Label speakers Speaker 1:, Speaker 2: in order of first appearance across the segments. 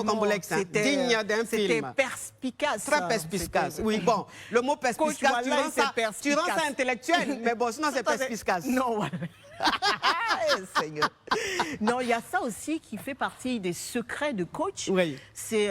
Speaker 1: Congolais, digne d'un film.
Speaker 2: C'était perspicace.
Speaker 1: Très perspicace. Oui, bon, le mot perspicace, tu rends ça intellectuel, mais bon, sinon c'est perspicace.
Speaker 2: Non, voilà. Non, il y a ça aussi qui fait partie des secrets de coach.
Speaker 1: Oui.
Speaker 2: C'est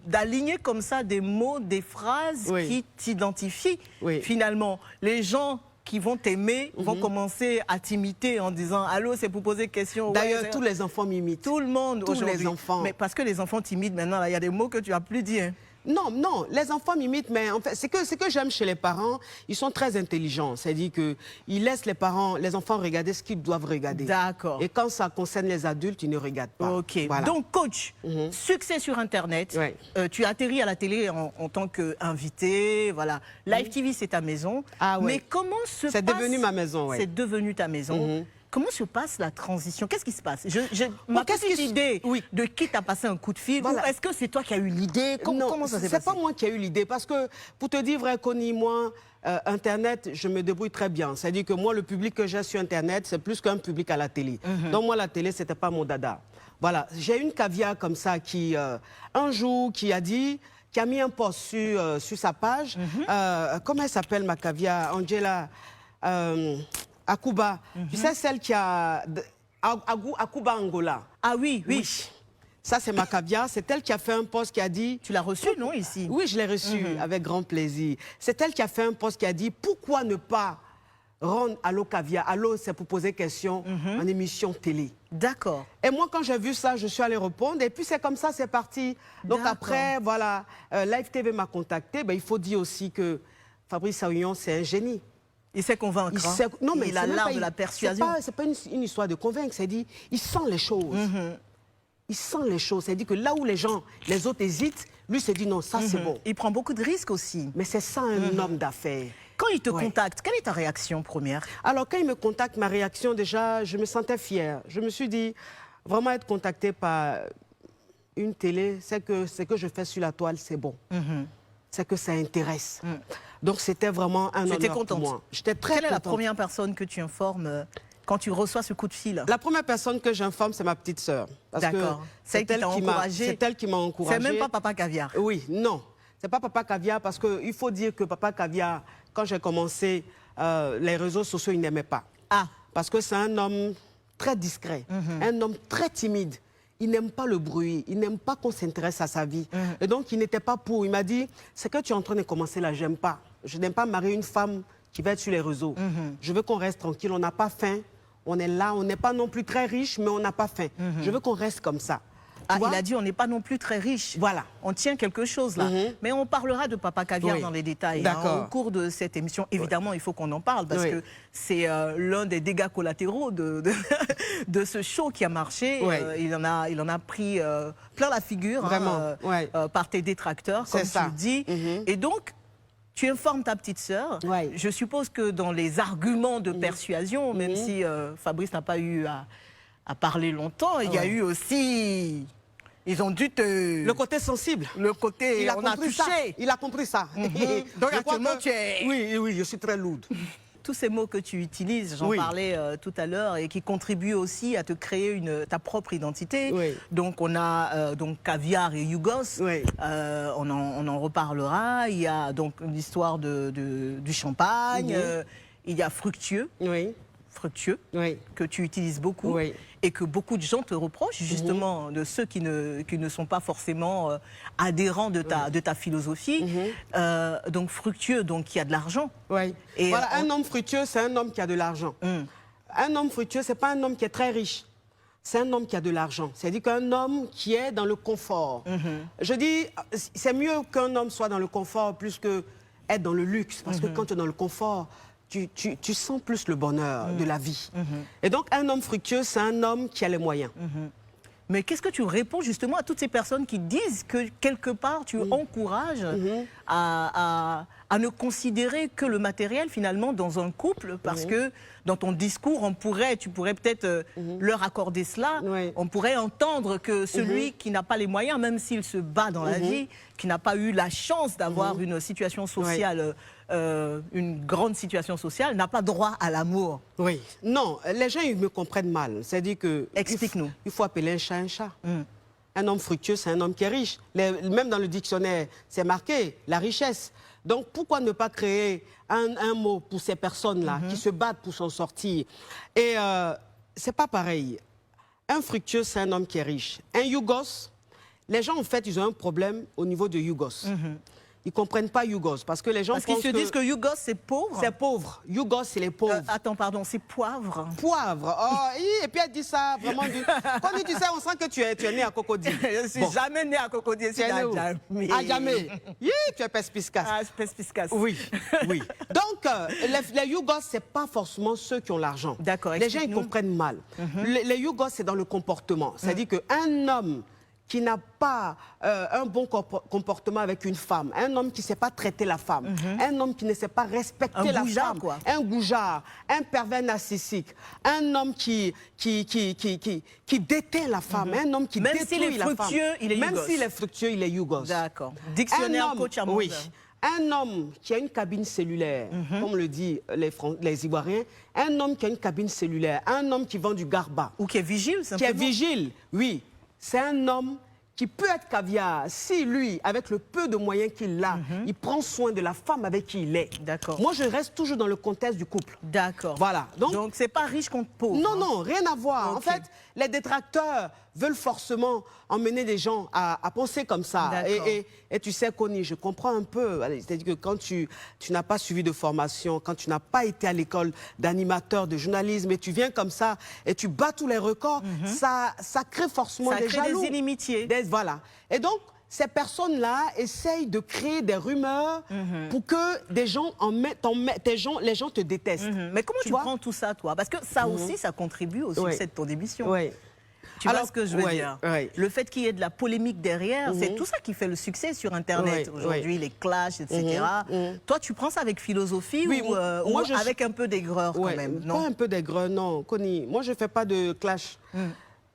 Speaker 2: d'aligner comme ça des mots, des phrases qui t'identifient. Finalement, les gens qui vont t'aimer vont commencer à t'imiter en disant « Allô, c'est pour poser question ».
Speaker 1: D'ailleurs, tous les enfants m'imitent.
Speaker 2: Tout le monde aujourd'hui.
Speaker 1: Tous les enfants.
Speaker 2: Mais parce que les enfants t'imitent maintenant, il y a des mots que tu n'as plus dit. Hein.
Speaker 1: Non, non, les enfants m'imitent, mais en fait, ce que j'aime chez les parents, ils sont très intelligents. C'est-à-dire qu'ils laissent les enfants regarder ce qu'ils doivent regarder.
Speaker 2: D'accord.
Speaker 1: Et quand ça concerne les adultes, ils ne regardent pas.
Speaker 2: Ok.
Speaker 1: Voilà.
Speaker 2: Donc, coach, succès sur Internet. Tu atterris à la télé en tant qu'invité. Voilà. Live TV, c'est ta maison.
Speaker 1: Ah,
Speaker 2: mais comment se passe...
Speaker 1: C'est devenu ma maison,
Speaker 2: C'est devenu ta maison. Comment se passe la transition? Qu'est-ce qui se passe? Ma petite idée de qui t'a passé un coup de fil, ou est-ce que c'est toi qui as eu l'idée? Comment ça s'est passé?
Speaker 1: C'est pas moi qui ai eu l'idée, parce que, pour te dire vrai, Connie, moi, Internet, je me débrouille très bien. C'est-à-dire que moi, le public que j'ai sur Internet, c'est plus qu'un public à la télé. Donc moi, la télé, c'était pas mon dada. Voilà, j'ai une caviar comme ça qui, un jour, qui a mis un post sur sa page. Comment elle s'appelle, ma caviar? Angela... Akuba, tu sais, celle qui a... Akuba Angola.
Speaker 2: Ah oui, oui.
Speaker 1: Ça, c'est ma caviar. C'est elle qui a fait un post qui a dit...
Speaker 2: Tu l'as reçu, non, ici?
Speaker 1: Oui, je l'ai reçu avec grand plaisir. C'est elle qui a fait un post qui a dit « Pourquoi ne pas rendre Allô Caviar, Allô, c'est pour poser question en émission télé ».
Speaker 2: D'accord.
Speaker 1: Et moi, quand j'ai vu ça, je suis allée répondre. Et puis, c'est comme ça, c'est parti. Donc après, voilà, Live TV m'a contacté. Ben, il faut dire aussi que Fabrice Aouillon, c'est un génie.
Speaker 2: Il sait convaincre.
Speaker 1: Non, mais
Speaker 2: il a l'art de la persuasion.
Speaker 1: C'est pas une histoire de convaincre, c'est dit, il sent les choses. Il sent les choses. C'est dit que là où les autres hésitent, lui s'est dit non, ça c'est bon.
Speaker 2: Il prend beaucoup de risques aussi.
Speaker 1: Mais c'est ça un homme d'affaires.
Speaker 2: Quand il te contacte, quelle est ta réaction première?
Speaker 1: Alors quand il me contacte, ma réaction déjà, je me sentais fière. Je me suis dit, vraiment être contacté par une télé, c'est que ce que je fais sur la toile, c'est bon. C'est que ça intéresse. Donc c'était vraiment un honneur pour moi. J'étais très contente.
Speaker 2: Quelle est la première personne que tu informes quand tu reçois ce coup de fil?
Speaker 1: La première personne que j'informe, c'est ma petite sœur.
Speaker 2: D'accord. C'est elle qui m'a
Speaker 1: encouragée.
Speaker 2: C'est même pas Papa Caviar.
Speaker 1: Oui, non. C'est pas Papa Caviar parce qu'il faut dire que Papa Caviar, quand j'ai commencé les réseaux sociaux, il n'aimait pas.
Speaker 2: Ah.
Speaker 1: Parce que c'est un homme très discret, un homme très timide. Il n'aime pas le bruit, il n'aime pas qu'on s'intéresse à sa vie. Et donc, il n'était pas pour. Il m'a dit, c'est que tu es en train de commencer là, j'aime pas. Je n'aime pas marier une femme qui va être sur les réseaux. Je veux qu'on reste tranquille, on n'a pas faim. On est là, on n'est pas non plus très riche, mais on n'a pas faim. Je veux qu'on reste comme ça.
Speaker 2: Ah, il a dit on n'est pas non plus très riche.
Speaker 1: Voilà.
Speaker 2: On tient quelque chose là. Mais on parlera de Papa Caviar dans les détails. Au cours de cette émission, évidemment, il faut qu'on en parle parce que c'est l'un des dégâts collatéraux de ce show qui a marché. Il en a pris plein la figure par tes détracteurs, comme tu le dis. Et donc, tu informes ta petite sœur. Je suppose que dans les arguments de persuasion, même si Fabrice n'a pas eu à parler longtemps, il y a eu aussi... Ils ont dû te...
Speaker 1: Le côté sensible.
Speaker 2: Le côté...
Speaker 1: On a touché. Il a compris ça.
Speaker 2: Donc actuellement, tu es...
Speaker 1: Oui, je suis très lourde.
Speaker 2: Tous ces mots que tu utilises, j'en parlais tout à l'heure, et qui contribuent aussi à te créer ta propre identité. Donc on a Caviar et Yougos, on en reparlera. Il y a donc l'histoire du champagne, il y a Fructueux. Fructueux, que tu utilises beaucoup et que beaucoup de gens te reprochent, justement, de ceux qui ne sont pas forcément adhérents de ta philosophie. Donc fructueux, donc qui a de l'argent.
Speaker 1: Et voilà, un homme fructueux, c'est un homme qui a de l'argent. Un homme fructueux, c'est pas un homme qui est très riche. C'est un homme qui a de l'argent. C'est-à-dire qu'un homme qui est dans le confort. Je dis, c'est mieux qu'un homme soit dans le confort plus que être dans le luxe. Parce que quand tu es dans le confort, tu sens plus le bonheur de la vie. Et donc, un homme fructueux, c'est un homme qui a les moyens.
Speaker 2: Mais qu'est-ce que tu réponds justement à toutes ces personnes qui disent que, quelque part, tu encourages à ne considérer que le matériel, finalement, dans un couple, parce que dans ton discours, tu pourrais peut-être leur accorder cela. On pourrait entendre que celui qui n'a pas les moyens, même s'il se bat dans la vie, qui n'a pas eu la chance d'avoir une situation sociale, une grande situation sociale, n'a pas droit à l'amour.
Speaker 1: Non, les gens, ils me comprennent mal. C'est-à-dire que...
Speaker 2: Explique-nous.
Speaker 1: Il faut appeler un chat un chat. Un homme fructueux, c'est un homme qui est riche. Même dans le dictionnaire, c'est marqué, la richesse. Donc, pourquoi ne pas créer un mot pour ces personnes-là qui se battent pour s'en sortir? Et c'est pas pareil. Un fructueux, c'est un homme qui est riche. Un Yougos, les gens, en fait, ils ont un problème au niveau de Yougos. Ils ne comprennent pas Yougos parce que les gens
Speaker 2: pensent qu'ils se disent que Yougos, c'est pauvre.
Speaker 1: C'est pauvre. Yougos, c'est les pauvres.
Speaker 2: Attends, pardon, c'est poivre.
Speaker 1: Poivre. Oh, et puis elle dit ça vraiment. Quand tu sais, on sent que tu es né à Cocody.
Speaker 2: Je ne suis jamais né à Cocody.
Speaker 1: Tu es né où? À jamais. Tu es perspicace.
Speaker 2: Ah, perspicace.
Speaker 1: Oui, oui. Donc, les Yougos, ce n'est pas forcément ceux qui ont l'argent.
Speaker 2: D'accord.
Speaker 1: Les gens, ils comprennent mal. Les Yougos, c'est dans le comportement. C'est-à-dire qu'un homme qui n'a pas un bon comportement avec une femme, un homme qui ne sait pas traiter la femme, un homme qui ne sait pas respecter la femme, un goujard, un pervers narcissique, un homme qui déteint la femme, un homme qui détruit la femme. Même s'il est fructueux, il est Yougos.
Speaker 2: D'accord. Dictionnaire coach à
Speaker 1: oui. Un homme qui a une cabine cellulaire, comme le disent les Ivoiriens, un homme qui a une cabine cellulaire, un homme qui vend du garba.
Speaker 2: Ou qui est vigile, simplement.
Speaker 1: Qui est vigile, oui. C'est un homme qui peut être caviar si lui, avec le peu de moyens qu'il a, il prend soin de la femme avec qui il est.
Speaker 2: D'accord.
Speaker 1: Moi, je reste toujours dans le contexte du couple.
Speaker 2: D'accord.
Speaker 1: Voilà.
Speaker 2: Donc c'est pas riche contre pauvre.
Speaker 1: Non, non, rien à voir. Okay. En fait, les détracteurs veulent forcément emmener les gens à penser comme ça. Et tu sais, Connie, je comprends un peu. C'est-à-dire que quand tu n'as pas suivi de formation, quand tu n'as pas été à l'école d'animateur, de journalisme, et tu viens comme ça, et tu bats tous les records, ça crée forcément des jaloux. Ça crée
Speaker 2: des inimitiés.
Speaker 1: Voilà. Et donc, ces personnes-là essayent de créer des rumeurs pour que des gens les gens te détestent.
Speaker 2: Mais comment tu prends tout ça, toi? Parce que ça aussi, ça contribue au succès de ton émission.
Speaker 1: Oui.
Speaker 2: Tu vois ce que je veux dire? Le fait qu'il y ait de la polémique derrière, c'est tout ça qui fait le succès sur Internet aujourd'hui, les clashs, etc. Toi, tu prends ça avec philosophie ou avec un peu d'aigreur quand même?
Speaker 1: Non, pas un peu d'aigreur, non. Connie, moi, je ne fais pas de clash.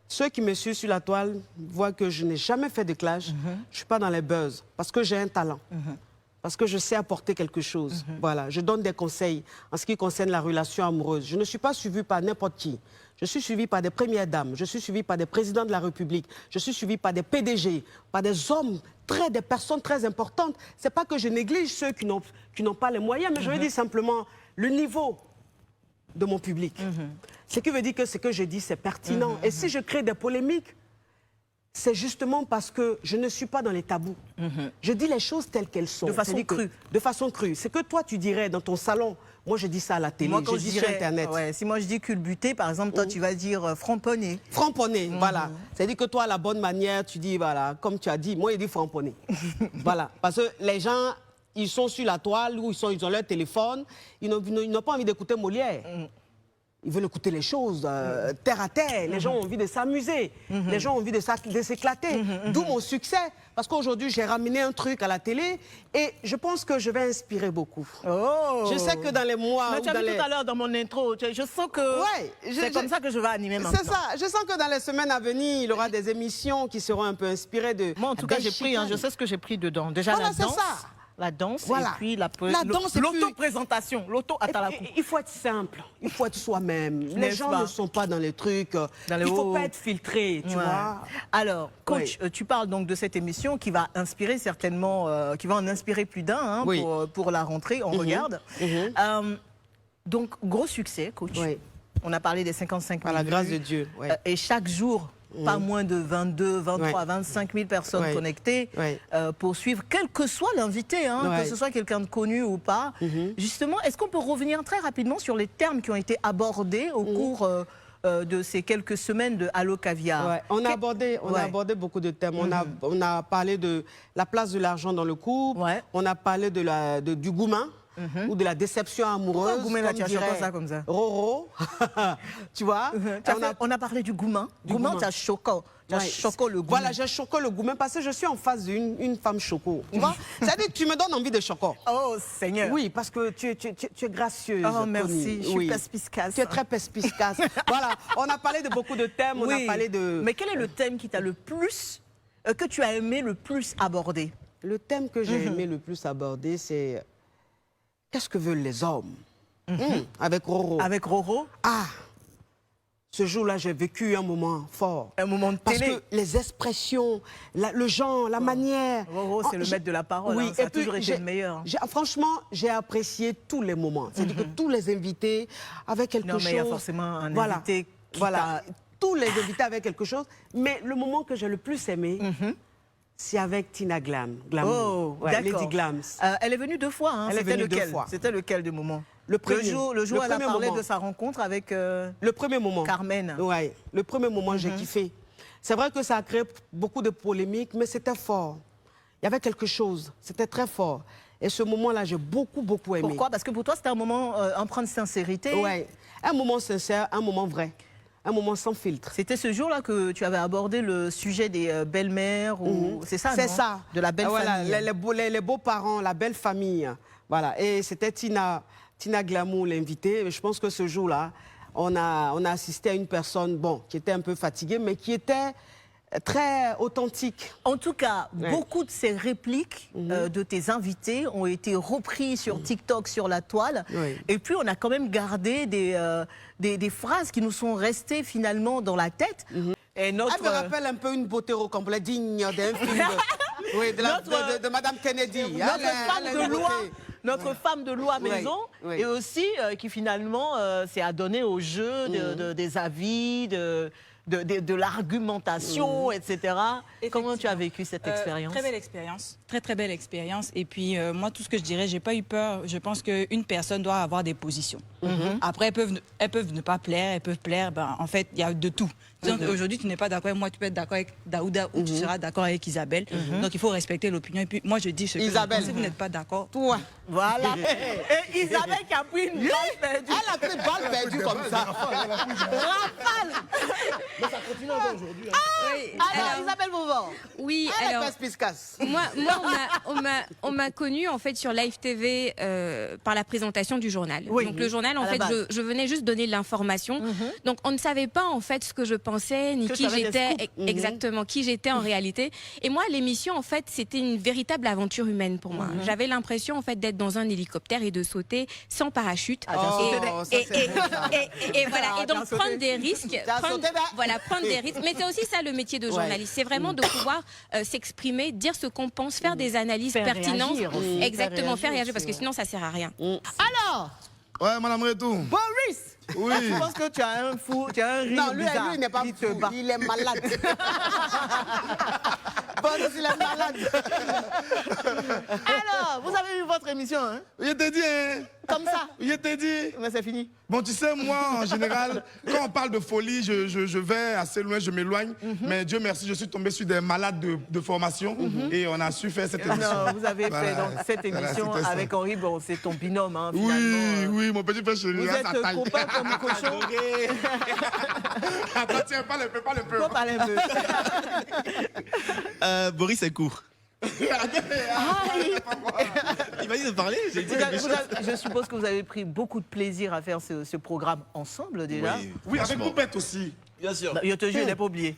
Speaker 1: Ceux qui me suivent sur la toile voient que je n'ai jamais fait de clash. Je ne suis pas dans les buzz parce que j'ai un talent. Parce que je sais apporter quelque chose. Voilà, je donne des conseils en ce qui concerne la relation amoureuse. Je ne suis pas suivie par n'importe qui. Je suis suivie par des premières dames, je suis suivie par des présidents de la République, je suis suivie par des PDG, par des hommes, des personnes très importantes. Ce n'est pas que je néglige ceux qui n'ont pas les moyens, mais je veux dire simplement le niveau de mon public. Ce qui veut dire que ce que je dis, c'est pertinent. Et si je crée des polémiques, c'est justement parce que je ne suis pas dans les tabous. Je dis les choses telles qu'elles sont.
Speaker 2: De façon crue.
Speaker 1: De façon crue. C'est que toi, tu dirais dans ton salon, moi je dis ça à la télé, je dis sur Internet.
Speaker 2: Si moi je dis culbuté, par exemple, toi tu vas dire framponné.
Speaker 1: Framponné, voilà. C'est-à-dire que toi, la bonne manière, tu dis, voilà, comme tu as dit, moi je dis framponné. Voilà. Parce que les gens, ils sont sur la toile ou ils ont leur téléphone, ils n'ont pas envie d'écouter Molière. Ils veulent écouter les choses terre à terre. Les gens ont envie de s'amuser. Les gens ont envie de s'éclater. D'où mon succès. Parce qu'aujourd'hui, j'ai ramené un truc à la télé et je pense que je vais inspirer beaucoup. Je sais que dans les mois...
Speaker 2: Mais tu as vu tout à l'heure dans mon intro, je sens que c'est comme ça que je vais animer maintenant.
Speaker 1: C'est ça. Je sens que dans les semaines à venir, il y aura des émissions qui seront un peu inspirées de...
Speaker 2: Moi, en tout cas, j'ai pris, je sais ce que j'ai pris dedans. Déjà, la danse. La danse et puis l'auto-présentation,
Speaker 1: Il faut être simple, il faut être soi-même. Les gens ne sont pas dans les trucs, il ne faut pas être filtré, tu vois.
Speaker 2: Alors, coach, tu parles donc de cette émission qui va inspirer certainement, qui va en inspirer plus d'un pour la rentrée, on regarde. Donc, gros succès, coach. On a parlé des 55 000
Speaker 1: par la grâce de Dieu.
Speaker 2: Et chaque jour, pas moins de 22, 23, 25 000 personnes connectées pour suivre, quel que soit l'invité, que ce soit quelqu'un de connu ou pas. Justement, est-ce qu'on peut revenir très rapidement sur les termes qui ont été abordés au cours de ces quelques semaines de Allo Caviar?
Speaker 1: On a abordé beaucoup de thèmes. On a parlé de la place de l'argent dans le couple, on a parlé du gourmand. Ou de la déception amoureuse.
Speaker 2: Pourquoi tu as choqué ça comme ça?
Speaker 1: Roro, tu vois.
Speaker 2: On a parlé du gourmand. Gourmand, tu as choqué. Tu as choqué le gourmand.
Speaker 1: Voilà, j'ai choqué le gourmand parce que je suis en face d'une femme choco. Tu vois? C'est-à-dire que tu me donnes envie de choco.
Speaker 2: Oh, Seigneur.
Speaker 1: Oui, parce que tu es gracieuse.
Speaker 2: Oh, merci. Je suis perspicace.
Speaker 1: Tu es très perspicace. Voilà, on a parlé de beaucoup de thèmes. On a parlé de...
Speaker 2: Mais quel est le thème qui t'a le plus, que tu as aimé le plus aborder?
Speaker 1: Le thème que j'ai aimé le plus aborder, c'est... Qu'est-ce que veulent les hommes? Avec Roro.
Speaker 2: Avec Roro?
Speaker 1: Ah! Ce jour-là, j'ai vécu un moment fort.
Speaker 2: Un moment de télé.
Speaker 1: Parce que les expressions, le genre, la manière...
Speaker 2: Roro, c'est le maître de la parole,
Speaker 1: oui,
Speaker 2: hein, ça a toujours été le meilleur.
Speaker 1: Franchement, j'ai apprécié tous les moments. C'est-à-dire que tous les invités avaient quelque chose...
Speaker 2: Non, mais il y a forcément un invité qui
Speaker 1: tous les invités avaient quelque chose. Mais le moment que j'ai le plus aimé... C'est avec Tina Glamour.
Speaker 2: Oh,
Speaker 1: Lady Glams.
Speaker 2: Elle est venue 2 fois. Hein.
Speaker 1: Elle est venue 2 fois.
Speaker 2: C'était lequel de moment?
Speaker 1: Le
Speaker 2: jour elle a parlé de sa rencontre avec
Speaker 1: le premier moment.
Speaker 2: Carmen.
Speaker 1: Oui, le premier moment, j'ai kiffé. C'est vrai que ça a créé beaucoup de polémiques, mais c'était fort. Il y avait quelque chose, c'était très fort. Et ce moment-là, j'ai beaucoup aimé.
Speaker 2: Pourquoi? Parce que pour toi, c'était un moment empreint de sincérité.
Speaker 1: Oui, un moment sincère, un moment vrai. Un moment sans filtre.
Speaker 2: C'était ce jour-là que tu avais abordé le sujet des belles-mères ou... C'est ça,
Speaker 1: c'est ça.
Speaker 2: De la belle famille.
Speaker 1: Les beaux-parents, la belle famille. Voilà. Et c'était Tina Glamour, l'invitée. Je pense que ce jour-là, on a assisté à une personne, qui était un peu fatiguée, mais qui était très authentique.
Speaker 2: En tout cas, beaucoup de ces répliques de tes invités ont été repris sur TikTok, sur la toile. Et puis, on a quand même gardé des phrases qui nous sont restées finalement dans la tête. Et notre...
Speaker 1: Elle me rappelle un peu une beauté complète digne d'un film de Madame Kennedy.
Speaker 2: Notre femme de loi maison, et aussi qui finalement s'est adonnée au jeu des avis, de l'argumentation, etc. Comment tu as vécu cette expérience?
Speaker 3: Très belle expérience, très belle expérience. Et puis moi, tout ce que je dirais, j'ai pas eu peur. Je pense qu'une personne doit avoir des positions. Après, elles peuvent ne pas plaire, elles peuvent plaire. En fait, il y a de tout. Aujourd'hui, tu n'es pas d'accord avec moi, tu peux être d'accord avec Daouda ou tu seras d'accord avec Isabelle. Donc il faut respecter l'opinion. Et puis moi, je dis ce que
Speaker 1: Isabelle,
Speaker 3: si vous n'êtes pas d'accord.
Speaker 1: Toi.
Speaker 2: Voilà. Et Isabelle qui a pris une balle perdue.
Speaker 1: Elle a pris une balle perdue comme ça.
Speaker 2: Rafale.
Speaker 4: Mais ça continue encore aujourd'hui.
Speaker 2: Alors, Isabelle Beauvant.
Speaker 5: Oui,
Speaker 1: elle
Speaker 5: alors, moi on m'a connue en fait sur Live TV par la présentation du journal. Donc le journal, en fait, je venais juste donner de l'information. Donc on ne savait pas en fait ce que je pensais, ni qui j'étais, exactement, qui j'étais en réalité. Et moi, l'émission, en fait, c'était une véritable aventure humaine pour moi. J'avais l'impression en fait d'être dans un hélicoptère et de sauter sans parachute. Et voilà, et donc prendre des risques. Prendre des risques. Mais c'est aussi ça le métier de journaliste. C'est vraiment de pouvoir s'exprimer, dire ce qu'on pense, faire des analyses pertinentes. Exactement, faire réagir, parce que sinon ça sert à rien.
Speaker 2: Alors,
Speaker 4: ouais, Madame Retou.
Speaker 2: Boris,
Speaker 4: oui.
Speaker 2: Je pense que tu as un fou, tu as un rire bizarre.
Speaker 1: Non, lui, il n'est pas fou, il est malade. Boris, il est malade.
Speaker 2: Alors, vous avez vu votre émission, hein?
Speaker 4: Je t'ai dit, hein?
Speaker 2: Comme ça?
Speaker 4: Je t'ai dit.
Speaker 2: Mais c'est fini.
Speaker 4: Bon, tu sais, moi, en général, quand on parle de folie, je vais assez loin, je m'éloigne. Mais Dieu merci, je suis tombé sur des malades de formation et on a su faire cette émission.
Speaker 2: Non, vous avez fait donc, cette émission avec Henri, bon, c'est ton binôme, hein, finalement.
Speaker 4: Oui, mon petit frère chéri.
Speaker 2: Vous êtes copains comme cochon.
Speaker 4: Attends, tiens, parle un peu, parle un peu.
Speaker 2: Faut parler un peu.
Speaker 6: Boris est court. Il m'a dit de parler, j'ai dit quelque chose.
Speaker 2: Je suppose que vous avez pris beaucoup de plaisir à faire ce programme ensemble déjà.
Speaker 4: Oui, avec Poupette aussi.
Speaker 6: Bien sûr.
Speaker 2: Non, je te jure, je n'ai pas oublié.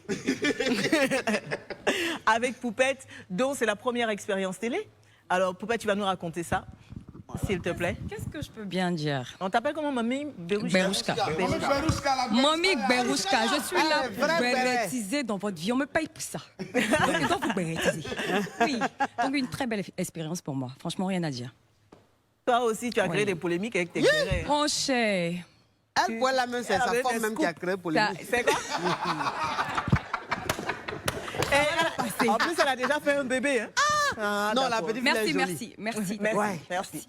Speaker 2: Avec Poupette, dont c'est la première expérience télé. Alors Poupette, tu vas nous raconter ça, s'il te plaît.
Speaker 7: Qu'est-ce que je peux bien dire?
Speaker 2: On t'appelle comment, Mamie
Speaker 7: Berouchka. Mamie Berouchka, je suis là pour bérétiser dans votre vie. On me paye pour ça. Donc vous bérétisez. Oui, donc une très belle expérience pour moi. Franchement, rien à dire.
Speaker 2: Toi aussi, tu as créé des polémiques avec tes frères.
Speaker 7: Mon cher.
Speaker 1: Elle voit la même, c'est sa femme même qui a créé polémique.
Speaker 2: C'est quoi? En plus, elle a déjà fait un bébé. Hein? Ah,
Speaker 1: non, la petite
Speaker 7: merci,
Speaker 1: fille est jolie.
Speaker 7: merci.
Speaker 2: Merci.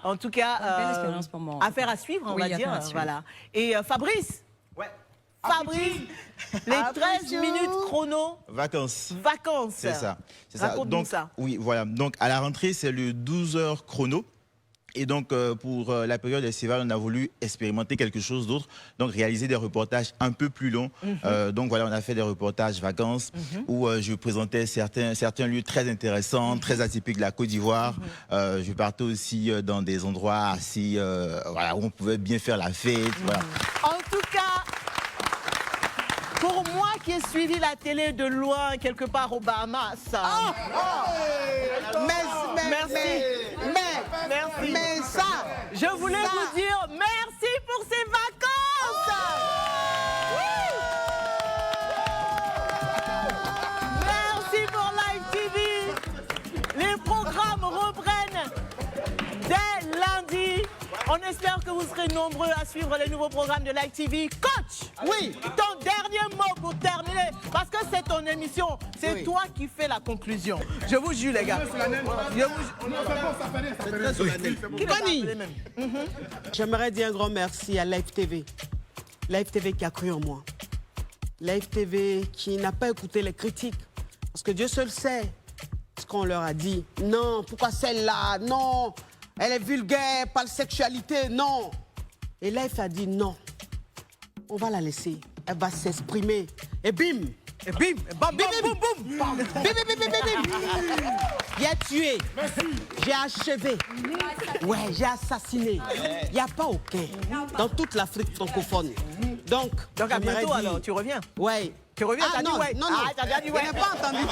Speaker 2: En tout cas,
Speaker 7: belle expérience pour moi.
Speaker 2: Affaire à suivre, on va dire. Voilà. Et Fabrice.
Speaker 4: Ouais.
Speaker 2: Fabrice, les 13 minutes chrono.
Speaker 6: Vacances.
Speaker 2: C'est
Speaker 6: ça.
Speaker 2: Raconte-nous
Speaker 6: Donc,
Speaker 2: ça.
Speaker 6: oui, voilà. Donc, à la rentrée, c'est le 12 heures chrono. Et donc, pour la période estivale, on a voulu expérimenter quelque chose d'autre, donc réaliser des reportages un peu plus longs. Donc voilà, on a fait des reportages vacances où je présentais certains lieux très intéressants, très atypiques de la Côte d'Ivoire. Je partais aussi dans des endroits assis, voilà, où on pouvait bien faire la fête. Voilà.
Speaker 2: En tout cas, pour moi qui ai suivi la télé de loin, quelque part aux Bahamas. Merci.
Speaker 1: Mais ça,
Speaker 2: je voulais vous dire merci pour ces vacances. On espère que vous serez nombreux à suivre les nouveaux programmes de Live TV. Coach, oui, ton dernier mot pour terminer, parce que c'est ton émission, c'est toi qui fais la conclusion. Je vous jure, les gars.
Speaker 1: J'aimerais dire un grand merci à Live TV. Live TV qui a cru en moi. Live TV qui n'a pas écouté les critiques. Parce que Dieu seul sait ce qu'on leur a dit. Non, pourquoi celle-là? Non, elle est vulgaire, pas de sexualité, non. Et Live a dit non. On va la laisser. Elle va s'exprimer. Et bim!
Speaker 2: Et bim! Bam, bim, boum, boum!
Speaker 1: Bim, bim, bim, bim, bim! J'ai tué. J'ai achevé. Ouais, j'ai assassiné. Il n'y a pas aucun dans toute l'Afrique francophone. Donc
Speaker 2: à bientôt alors, tu reviens?
Speaker 1: Ouais.
Speaker 2: Tu reviens, t'as dit ouais?
Speaker 1: Non,
Speaker 2: t'as déjà dit ouais.
Speaker 1: Je n'ai pas entendu.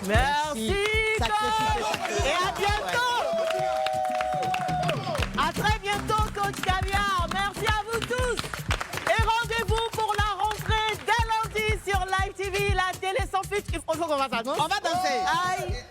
Speaker 2: Merci, coach. Et à bientôt. À très bientôt, coach Caviar. Merci à vous tous. Et rendez-vous pour la rentrée dès lundi sur Live TV, la télé sans filtre. Il faut qu'on fasse ça, non?
Speaker 1: On va danser.
Speaker 2: Aïe.